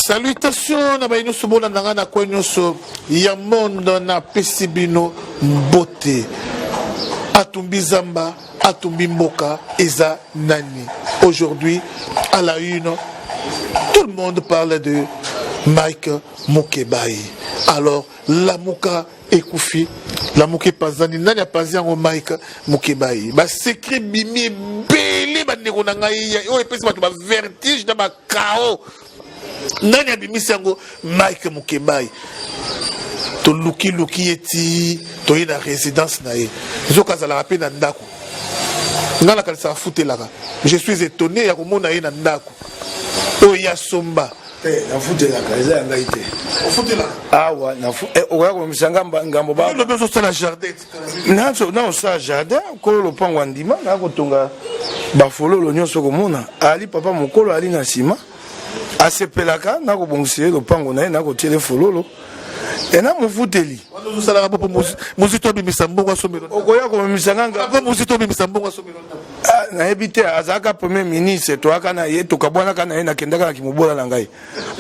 Salutations na baino sobona nanga na kwenyoso ya mondo na pesibino mbote. Atumbi Zamba, Atumbi Mboka, Eza Nani. Aujourd'hui, à la une, tout le monde parle de Mike Mukebai. Alors, la Muka Ekoufi, la Muke Pazani, Nani a pasé en Mike Mukebai. Ba secret bimi belé ba ndeko na ngai, o epesi ba vertige na ba chaos. Nani a bimi sango Mike Mukebai. To luki eti to ina résidence na ye. Zo kazala rapé na ndako. Ngala kalisa futelaka. Je suis étonné ya komona ye na ndako. O ya somba. Na futelaka eza ngaite. O futelaka. Awa na fu oya ko misanga ngambo ba. Le besoin c'est la jardin. Na sa jardin ko lo pango ndima na ko tonga ba fololo nyonso komona. Ali papa mokolo ali na sima. Asepelaka na ko bongisier lo pango na ye na ko tiele fololo. Et na mufuteli. Wano sala pour muzito bimisa mbongo somelo. Okoya ko misanga Avant muzito bimisa mbongo somelo. Na ebite azaka premier ministre to aka na ye to kabwana kana ye na kendaka na kimubola na ngai.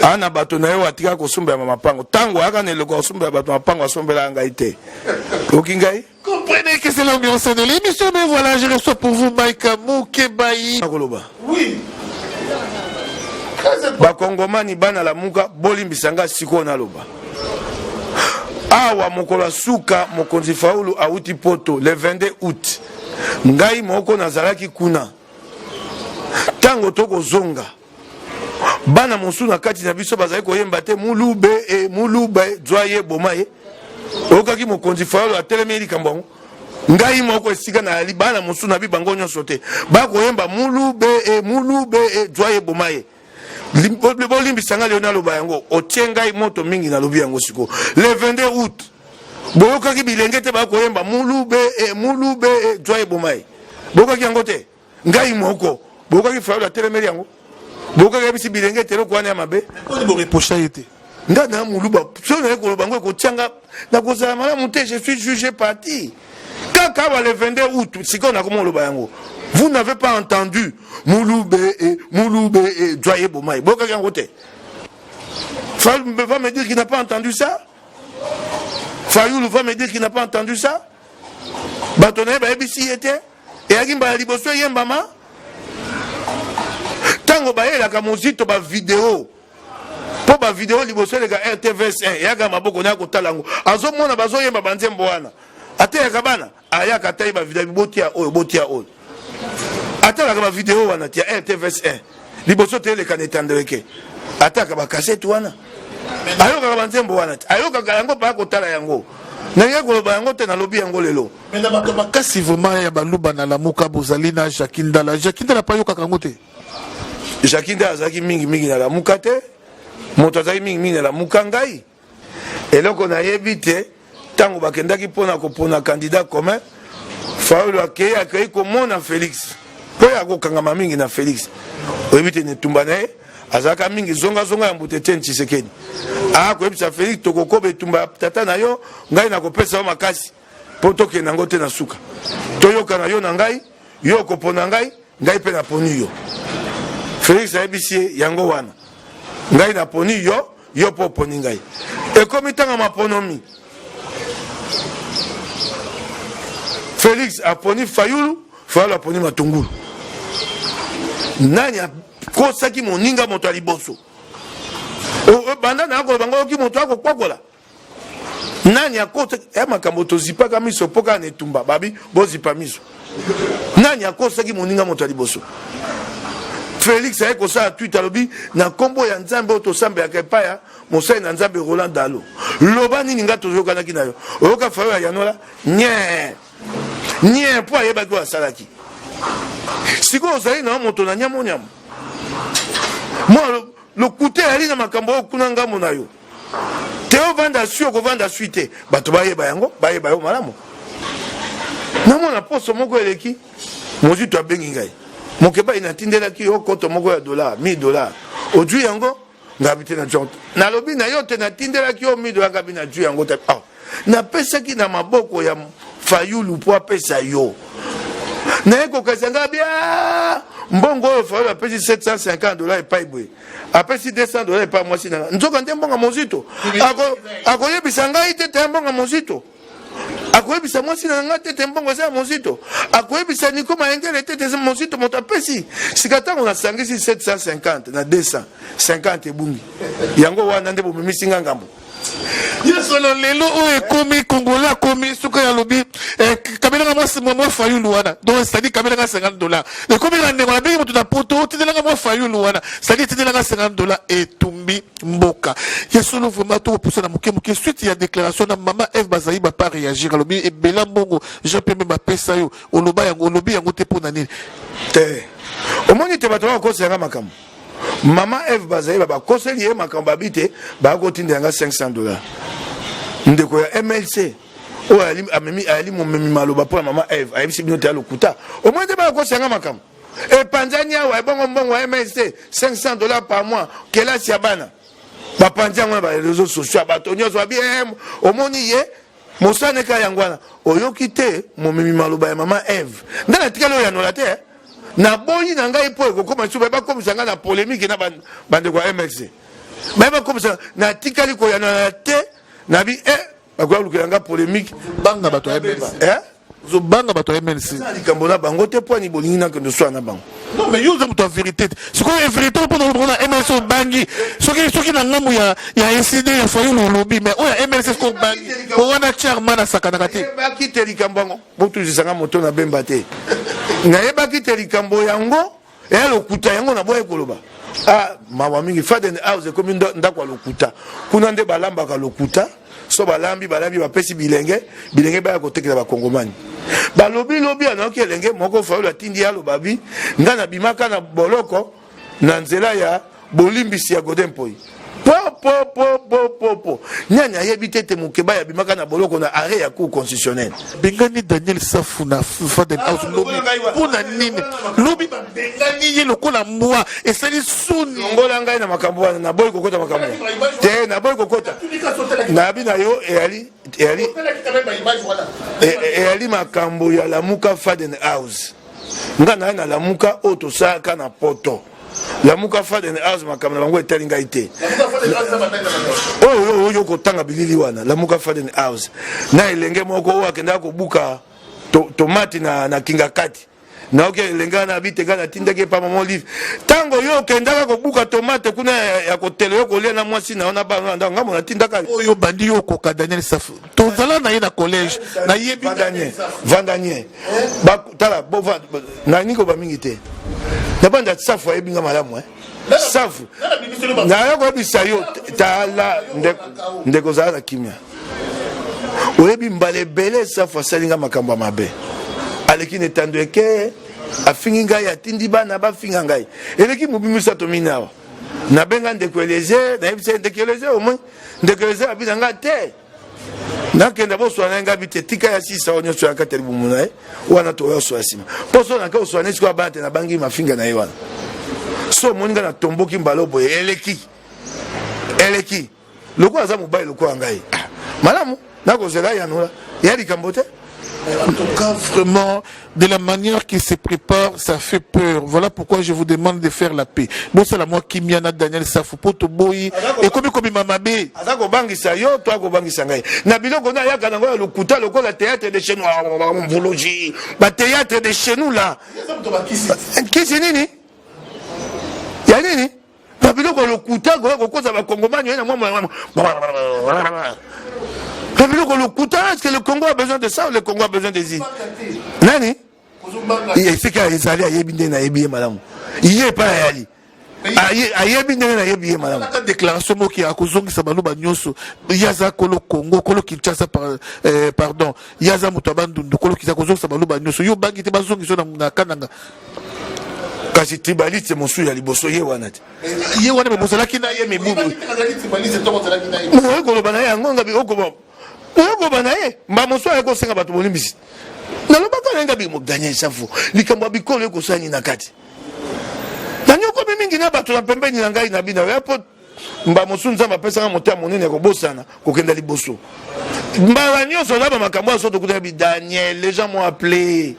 Ana bato na ye watika ko sumba ya mapango. Tango aka ne loko sumba ya bato mapango asombela ngai te. Okingai? Comprenez que c'est l'ambiance de l'émission, mais voilà, je reçois pour vous Mike Mukebai. Oui. Ba Kongomani bana la muka bolimbisanga siko na loba. Awa mokolo suka mokonzi faulu auti poto le 22 août. Ngai moko nazalaki kuna. Tango toko zonga. Bana mosuna kati na biso bazali koyemba te mulube joye bomaye. Okaki mokonzi faulu atelemeli kambongo. Ngai moko esika na ali bana mosuna bi bango nyonso te. Ba koyemba mulube joye bomaye. Bolimbisanga Leonardo Bayango otiengai moto mingi na lobi yango siko le 22 août boyokaki bilenge te bakoyemba mulube joye bomai boyokaki yango te ngai moko boyokaki fayo la telemeli yango boyokaki bisi bilenge te lokwana ya mabe ko bo reprocha ete nga na muluba so na ko bango ko tianga na ko za mala monte je suis jugé parti kaka le 22 août siko na ko mo loba yango. Vous n'avez pas entendu Mouloube et Joye Bomaï. Fayoul va me dire qu'il n'a pas entendu ça. Fayoul va me dire qu'il n'a pas entendu ça. Bâtonnet, ABC était. Et Agimba Liboso Yembama. Tango Baye la Kamozito ba vidéo. Pour ba vidéo Liboso les gars RTVS1. Yagama Boko Nako Talango. Azo Mona Bazo Yemba Banzemboana. Ate Yakabana. Ayaka Taïba vidéo Botia O. Attends la vidéo wana tia RTVS1 liboso tele kanetandreke ataka ba cassette wana ayoka banzembo wana ayoka yango ba ko tala yango na yako ba yango te na lobi yango lelo mais na bato makasi vraiment ya baluba na la muka bozalina Jakinda pa yoka kango te Jakinda azaki mingi na la muka te moto azaki mingi na la muka ngai eloko na yebite tango bakendaki pona candidat commun Faulu akei komona Félix. Po ya kokanga mingi na Félix. Oyebite ne tumba nae azaka mingi zonga ya mbutete Tshisekedi. Ko yebisa Félix tokokobe tumba tata na yo ngai na kopesa makasi. Po toke nango te na suka. Toyoka na yo na ngai, yo kopona ngai pe na poni yo. Félix ayebisi yango wana. Ngai na poni yo po poni ngai. E komitanga maponomi. Félix a poni Fayoul a poni Matungulu. Nani a kosaki moninga moto aliboso. Banda na ko bango ki moto ako kwakola. Nani a kosaki makambo to zipa kama misopoka ne tumba babi bozipa miso. Nani a kosaki moninga moto aliboso. Félix a kosa tweet alobi na kombo ya Nzambe oto sambe akepaya mosai na Nzambe Roland Dalo. Loba nini nga tozoka na kinayo. Oka Fayoul ya nola nye po ayeba ko asalaki siko ozali na moto na nyamo moi le côté ali na makambo okuna ngamo na yo teo vanda sio ko vanda suite bato bayeba yango bayeba yo malamu na mona poso moko eleki mozi to abengi ngai mokeba inatindelaki yo koto moko ya $1000 oju yango ngabite na jonte na lobi na yo te natindelaki yo $1000 ngabina ju yango te na pesaki na maboko ya Fayoul po apesa yo na eko kasanga bia mbongo oyo Fayulu apesi $750 epai boye apesi $200 epai mwasi nanga nzoka nde mbongo mozito akoyebisa ngai te te mbongo mozito akoyebisa mwasi nanga te te mbongo eza mozito akoyebisa Niko Mayengele te te mozito moto apesi sika ntango nasangisi 750 na 250 ebungi yango wana nde bomemisi nga ngambo yesolo lelo oyo ekomi kongola komi suka ya lobi kabelanga mwasi mwa Fayulu wana donc c'est-à-dire kabelanga $50 ekomi na ndeko na bengi moto na poto otindelanga mwa Fayulu wana c'est-à-dire tindelanga $50 etumbi mboka yesolo vraiment tokopusa na moke suite ya déclaration na mama Eve Bazai pas réagir alobi ebela mbongo Jean Pierre bapesa yo olobi yango te mpo na nini te omoni te bato bakosanga makambo Mama Eve Bazai bakoseli ye makambo abite bakotindelanga $500 ndeko ya MLC oyo ali momemi maloba mpo ya mama Eve ayebisi bino te ya lokuta omoi te bakosanga makambo epanzani awa ebongo mbongo ya MLC $500 par mois kelasi ya bana bapanzi yango na bareseau sociaux bato nyonso babi omoni ye mosane ka yango wana oyoki te momemi maloba ya mama Eve nde natikali oyo yanola te na boyi na ngai po ekokoma lisusu bayebakomisa ngai na polémique na bandeko ya MLC bayebakomisa natikali koyanola te nabi bakoya lukela nga polémique banga bato ya MLC zobanga bato ya MLC likambo na bango te po ani bolingi nakende soa na bango non mais yo zamuto ya vérité sikoyo vérité mpo na MLC obangi soki na ngambo ya incident ya Fayulu olobi mais oyo ya MLC siko obangi owana chairman asakanaka te nayebaki te likambo yango botuzisanga moto na bemba te nayebaki te likambo yango eya lokuta yango na boye koloba mawa mingi Faden House ekomi ndako ya lokuta kuna nde balambaka lokuta so balambi bapesi bilenge baya kotekela bakongomani balobi anoki elenge moko Fayulu atindi alobabi nga na bimaka na boloko na nzela ya bolimbisi ya Godin Mpoi po nyanya yebi tete mukeba ya bimaka na boloko na arrêt ya cour constitutionnelle bengani Daniel Safu na Faden House lobi pona nini lobi bengani ye lokola mbwa esali suni ngola ngai na makambo wana na boy kokota makambo te na boy kokota na bina yo eyali makambo ya lamuka Faden House nga na lamuka oto saka na poto lamuka Faden House makambo na bango etali ngai te oyo kotanga bilili wana lamuka Faden House na elenge moko oyo akendaka kobuka tomati na kinga kati na oke elenge na bitenga na tindaki pa mama Olive tango yo kendaka kobuka tomate kuna ya kotele yo kolia na mwasi na ona bana ndanga ngamo na tindaka oyo bandi yo koka Daniel Safu tozala na ye na collège na yebi Vandanier tala bova na niko ba mingi te na banda Safu ayebinga malamu Safu na yako bisayo tala ndeko za na kimia oyebi mbale bele Safu asalinga makambo mabe aleki netando eke afingi ngai atindi bana bafinga ngai eleki mobimisa to minawa na benga ndeko eleze na yebisa ndeko eleze omwe ndeko eleze abina nga te nakenda boswana nga bite tika ya sisa onyo so yakateli bumuna wana to yo so asima poso na ka oswana siko abate na bangi mafinga na yewana so moninga na tomboki mbalobo eleki loko aza mobile loko ngai malamu nakozela yanula yali kambote. En tout cas, vraiment, de la manière qu'il se prépare, ça fait peur. Voilà pourquoi je vous demande de faire la paix. Bon, c'est la moi qui m'y en a Daniel Safupoto Boy. Et comme Mamabé. Azako bangi sayo, toi ko bangi sangai. Nabilo kona ya kanango le kuta le ko la théâtre de chez nous, mvoloji. Ba théâtre de chez nous là. Qui c'est nini? Ya nini? Nabilo ko le kuta ko za ba kongomani na moi. Est-ce que le Congo a besoin de ça ou le Congo a besoin des îles? Nani? C'est qu'il y a des madame. Il n'y a pas Ali. La déclaration qui a causé que ça va nous bagnoso. Yaza Kolo Congo, Kolo Kinshasa, pardon. Yaza Mutabandu, Kolo qui a causé que ça va nous bagnoso. Yo bangi te bazo qui sont dans Kananga. Kasi Tibalit c'est mon souil à Liboso Yewanat. Yewanat, mais bon, c'est là qu'il y a mes boubous. Oko banaye mamoso ya kosenga bato bolimbisi na lobaka nanga bi mo Daniel Safu likambo bikolo eko sani na kati na nyoko mingi na bato na pembeni na ngai na bina yapo mba mosunza mapesa nga motia monene ko bosana ko kenda liboso mba nyonso na ba makambo so to kuta bi Daniel les gens m'ont appelé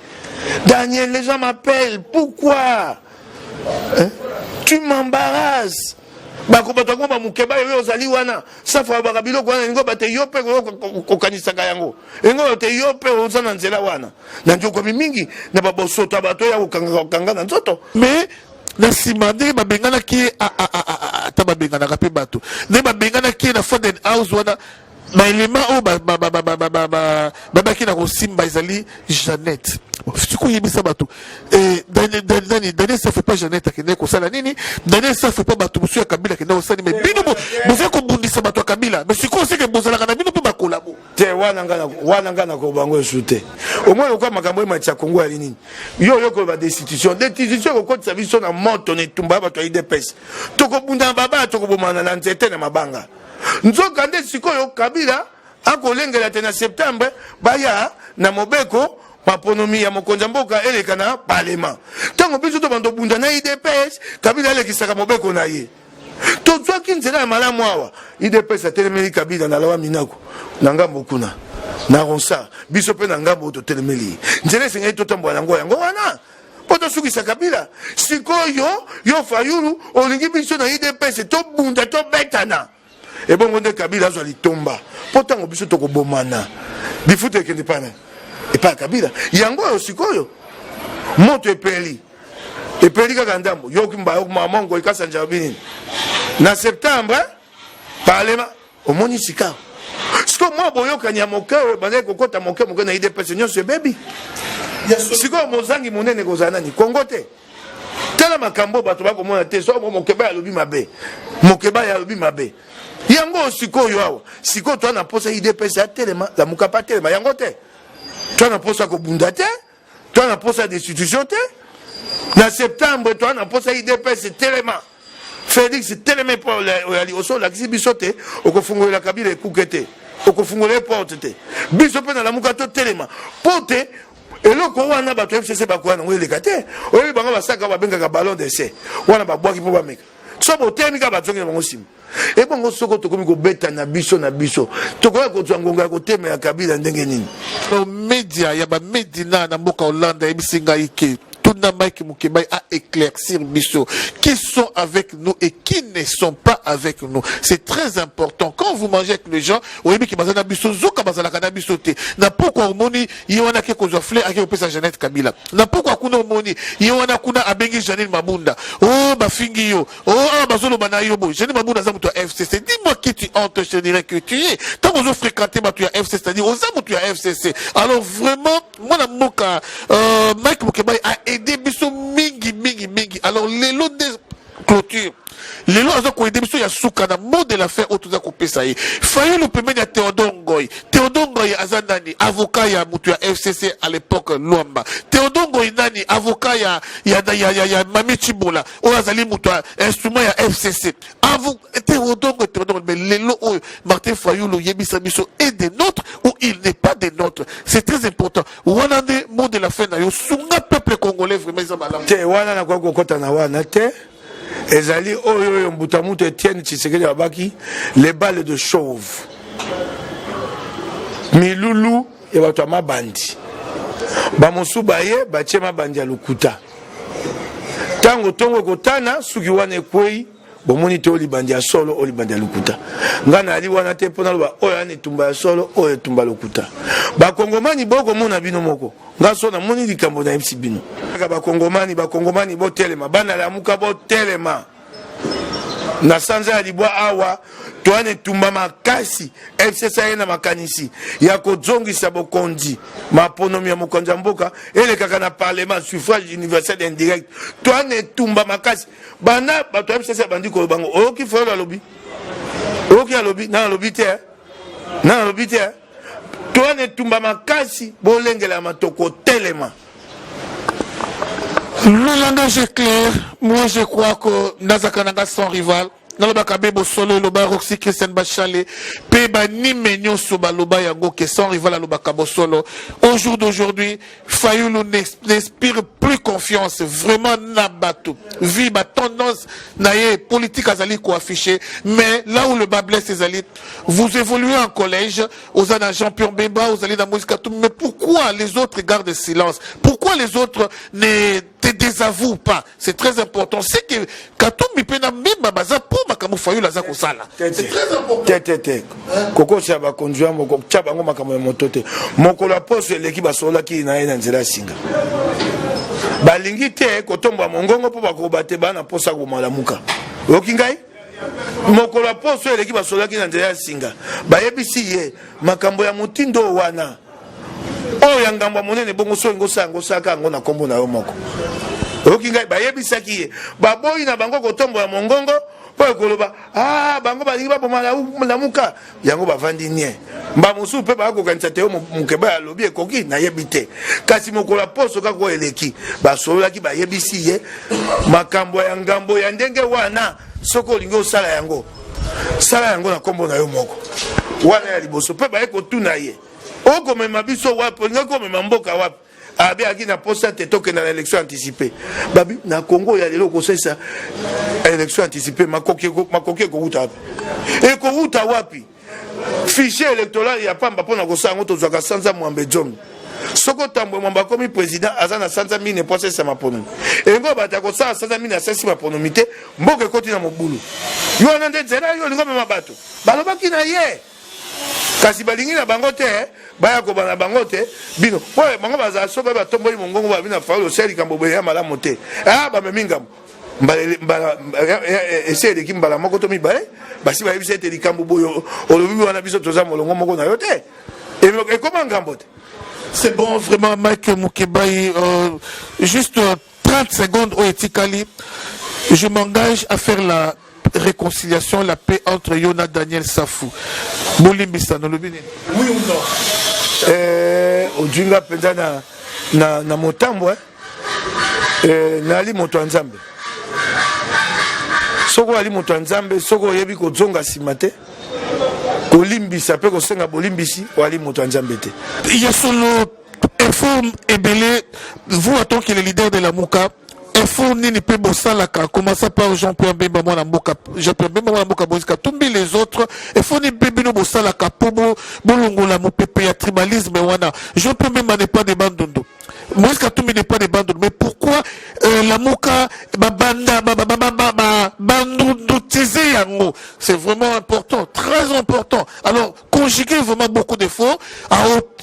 Daniel les gens m'appellent pourquoi Tu m'embarrasses. Bakobatango ba mukeba yo ozali wana safa bakabilo kwana ngo bate yope ko kanisaka yango ngo te yope ozana nzela wana na njoko mingi na babosoto abato ya kokanga na nzoto mais na sima nde babengana ki ata babengana ka pe bato nde babengana ki na Foden House wana baelema oyo babaki na kosimba ezali Jeannette sikoyebisa bato Daniel ça fait pas Jeannette akende kosala nini Daniel ça fait pas bato mosusu ya Kabila akende kosala mais bino boza kobundisa bato ya Kabila mais sikoyo seke bozalaka na bino mpe bakolabo te wana ngana ko bango esute omoi okwa makambo ematisa Kongo ali nini yo ko ba destitution kokotisa biso na moto ne tumba bato ya IDPS tokobunda baba tokobomana na nzete na mabanga nzoka nde sikoyo Kabila akolengela te na septembre baya na mobeko maponomi ya mokonza mboka eleka na parlement tango biso to bando bunda na IDPS Kabila elekisaka mobeko na ye to twaki nzela ya malamu awa IDPS atelemeli Kabila na lawa minako na ngambo kuna na ronsa biso pe na ngambo to telemeli nzela esengai totambola yango wana poto sukisa Kabila sikoyo yo Fayulu olingi biso na IDPS to bunda to betana et bon on de Kabila azwa litomba potango biso to kobomana bifuto ekende pana et pas Kabila yango sikoyo moto epeli kaka ndambo yo kimba mamango ikasa njabini na septembre parlement omoni sika siko mo boyoka nya mokewe bale kokota moke na IDPS nyonso bebi siko mozangi monene kozana ni Kongo te tala makambo bato bakomona te so mokeba ya lobi mabe yango sikoyo awa siko to na posa IDPS atelema la mukapa telema yango te to na posa ko bunda te to na posa destitution te na septembre to na posa IDPS telema Félix telema pour ali oso la biso te okofungola Kabila ekukete okofungola porte te biso pe na la mukato telema pote eloko wana bato FCC bakwana ngweleka te oyebi bango basaka babengaka ballon d'essai wana babwaki po bameka so botemika bazongi na bango nsima ebongo soko tokomi kobeta na biso tokoya kozwa ngonga ya kotemela Kabila ndenge nini media ya bamedina na mboka Hollande yebisi ngai ke tuna Mike Mukebai a éclaircir biso qui sont avec nous et qui ne sont pas avec nous. C'est très important. Quand vous mangez avec les gens, vous voyez que bazana biso zoka bazala kana biso te. Na pourquoi omoni yona ke kozwa flé ake opesa Jeannette Kabila. Na pourquoi kuna omoni yona kuna abengi Janine Mabunda. Oh bafingi yo. Oh bazolo bana yo bo. Janine Mabunda za mutu ya FCC. Dis-moi qui tu honte, je te dirais que tu es. Quand vous fréquentez matu ya FCC, c'est-à-dire aux amutu ya FCC. Alors vraiment, moi na moka Mike Mukebai a aidé biso mingi. Alors les lots de clôture les lots azo ko aider biso ya suka na mot de la fin otuza ko pesa ye faye le pemeni ya Théodore Ngoy azanani avocat ya mutu ya FCC à l'époque Luamba Théodore Ngoy nani avocat ya Mami Chibola o azali mutu instrument ya FCC Théodore mais les lots Martin Fayulu yebisa biso est des nôtres ou il n'est pas des nôtres c'est très important wana de mot de la fin na yo sunga peuple congolais vraiment ça malamu te wana na kwa kokota na wana te ezali oyo mbutamuto Etienne Tshisekedi abaki les balles de chauve milulu ya bato mabandi bamosu baye batie mabandi ya lokuta tango tongo kotana suki wana ekwei bomoni te olibandi ya solo olibandi ya lokuta ngana ali wana te mpona loba oyo ane tumba ya solo oyo tumba lokuta bakongomani bokomona bino moko nga so namoni likambo na yebisi bino bakongomani botelema bana lamuka botelema na sanza ya libwa awa toane tumba makasi FCC ye na makanisi ya kozongisa bokonzi maponomi ya mokonzi ya mboka elekaka na parlement suffrage universel indirect toane tumba makasi bana bato FCC bandi ko bango oki folo alobi na alobi te toane tumba makasi bolengela matoko telema. Le langage est clair. Moi, je crois que Nazakananga sans rival. Naloba Kabebo Solo, Loba Roxy Christian Bachale, Peba Nimenyo Soba Loba Yango, qui sans rival à Loba Kabo Solo. Au jour d'aujourd'hui, Fayulu n'inspire plus confiance. Vraiment, Nabatou. Vie, ma tendance, naïe, politique azali ko affiché. Mais là où le bas blesse les alliés, vous évoluez en collège, aux Anna Jean-Pierre Bemba, aux alliés dans Moïse Katoum. Mais pourquoi les autres gardent silence? Pourquoi les autres ne te désavoue pas. C'est très important. C'est que Katumbi pena mimba baza pour makamu fayu la zako sala. C'est très important. Tete. Koko chaba konjua moko chaba ngo makamu motote. Moko la poste l'équipe basola ki na ena nzela singa. Balingi te kotomba mongongo po bakobate bana posa ko malamuka. Okingai? Moko la poste l'équipe basola ki na nzela singa. Bayebisi ye makambo ya mutindo wana. Oh yangamba monene bongo so ngo saka ngo na kombo na yo moko. Okingai bayebisaki ye baboyi na bango kotombo ya mongongo po koloba bango balingi baboma la muka yango bavandi nie mba musu pe ba ko kanisa te mukeba ya lobi ekoki na yebite kasi mokola poso kako eleki basolaki bayebisi ye makambo ya ngambo ya ndenge wana soko lingo sala yango na kombo na yo moko wana ya liboso pe ba ko tuna ye oko mema biso wapi ngako mema mboka wapi abe aki na posa te toke na élection anticipée babi na Congo ya lelo ko sesa élection anticipée makoki ko uta e ko uta wapi fichier électoral ya pamba pona ko sango to zaka sanza mwambe jom soko tambo mwamba komi président azana sanza mine posa sa mapono e ngo bata ko sa sanza mine asasi mapono mite mboke koti na mobulu yo na ndezela yo lingo mema bato balobaki na ye kasi balingi na bango te baya ko bana bango te bino oye bango baza sobe batomboyi mongongo ba bina fa lo seli kambo ya malamu te ba meminga mbala essayer de kimbala moko to mibale basi ba yebise te likambo boyo olobi wana biso toza molongo moko na yo te et comment ngambo te. C'est bon vraiment Mike Mukebai juste 30 secondes au etikali je m'engage à faire la réconciliation, la paix entre Yona Daniel Safou. Bolimbisa, non le bien. Oui ou non? Ojunga penda na motambo nali moto nzambe. Soko ali moto nzambe, soko yebi ko zonga simate. Kolimbisa pe ko senga bolimbisi wali moto nzambe te. Il y a solo informe et belé vous en tant que le leader de la Mouka. Info nini pe bosalaka commença par Jean-Pierre Bemba mwana mboka Jean-Pierre Bemba mwana mboka bozika tumbi les autres info ni bebino bosalaka pobo bolongola mo pepe ya tribalisme wana Jean-Pierre Bemba n'est pas de bandondo Moïse Katumbi n'est pas de bandondo mais pourquoi la moka babanda bandoutiser yango c'est vraiment important très important alors conjuguer vraiment beaucoup d'efforts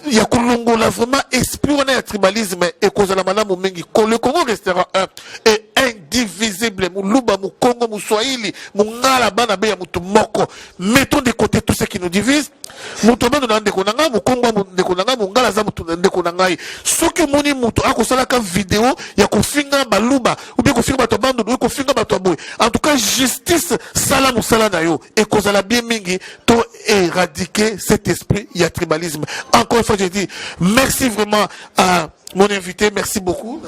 il y a kolongola vraiment esprit wana ya tribalisme et kozala malamu mingi le Congo restera un et indivisible muluba mukongo muswahili mungala bana be ya mutu moko mettons de côté tout ce qui nous divise mutu bando na ndeko nanga mukongo ndeko nanga mungala za mutu ndeko nangai soki moni mutu akosalaka vidéo ya kofinga baluba ou bien kofinga bato bando ou kofinga bato boy en tout cas justice sala musala na yo et kozala bien mingi to éradiquer cet esprit ya tribalisme encore une fois je dis merci vraiment à mon invité, merci beaucoup.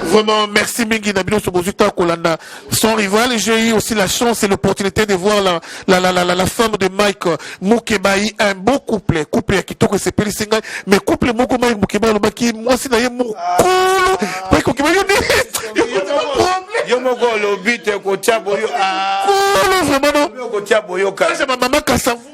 Vraiment, merci Mingi Nabino Sobozuta Kolanda, son rival. J'ai eu aussi la chance et l'opportunité de voir la femme de Mike Mukebai, un beau couple qui toque ses pélis singa, mais couple Moko Mike Mukebai, le maki, moi c'est d'ailleurs mon cool. Mike Mukebai, yo moko lo bite ko tiabo yo vraiment non. Ko tiabo yo ka. Ma maman Kassavou.